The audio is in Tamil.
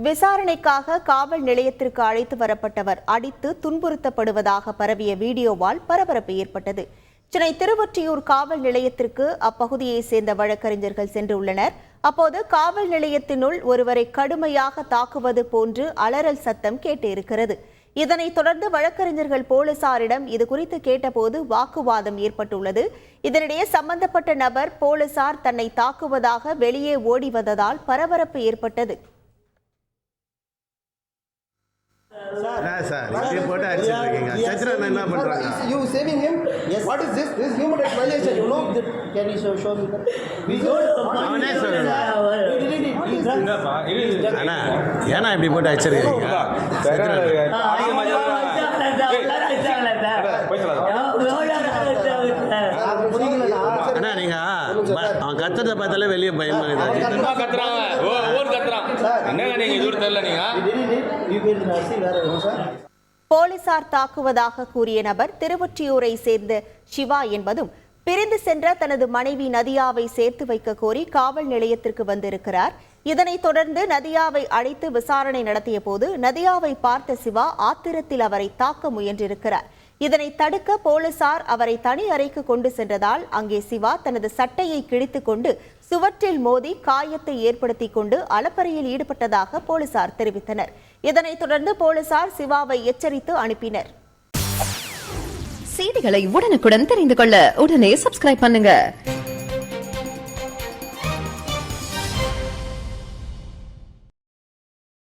விசாரணைக்காக காவல் நிலையத்திற்கு அழைத்து வரப்பட்டவர் அடித்து துன்புறுத்தப்படுவதாக பரவிய வீடியோவால் பரபரப்பு ஏற்பட்டது. சென்னை திருவொற்றியூர் காவல் நிலையத்திற்கு அப்பகுதியைச் சேர்ந்த வழக்கறிஞர்கள் சென்றுள்ளனர். அப்போது காவல் நிலையத்தினுள் ஒருவரை கடுமையாக தாக்குவது போன்று அலறல் சத்தம் கேட்டிருக்கிறது. இதனைத் தொடர்ந்து வழக்கறிஞர்கள் போலீசாரிடம் இதுகுறித்து கேட்டபோது வாக்குவாதம் ஏற்பட்டுள்ளது. இதனிடையே சம்பந்தப்பட்ட நபர் போலீசார் தன்னை தாக்குவதாக வெளியே ஓடி வந்ததால் பரபரப்பு ஏற்பட்டது. You saving him? Yes. What is this? This is human rights violation. You know? Can you show me that? We ஏன்னா இப்படி போட்டு அடிச்சிருக்கீங்க? அண்ணா நீங்க அவன் கத்துறத பார்த்தாலே வெளியே பயமா போலீசார் தாக்குவதாக கூறிய நபர் திருவொற்றியூரை சேர்ந்த சிவா என்பதும் பிரிந்து சென்ற தனது மனைவி நதியாவை சேர்த்து வைக்க கோரி காவல் நிலையத்திற்கு வந்திருக்கிறார். இதனைத் தொடர்ந்து நதியாவை அழைத்து விசாரணை நடத்திய போது நதியாவை பார்த்த சிவா ஆத்திரத்தில் அவரை தாக்க முயன்றிருக்கிறார். இதனை தடுக்க போலீசார் அவரை தனி அறைக்கு கொண்டு சென்றதால் அங்கே சிவா தனது சட்டையை கிழித்துக் கொண்டு சுவற்றில் மோதி காயத்தை ஏற்படுத்திக் கொண்டு அலப்பறையில் ஈடுபட்டதாக போலீசார் தெரிவித்தனர். இதனைத் தொடர்ந்து போலீசார் சிவாவை எச்சரித்து அனுப்பினர். செய்திகளை உடனுக்குடன் தெரிந்து கொள்ள உடனே சப்ஸ்கிரைப் பண்ணுங்க.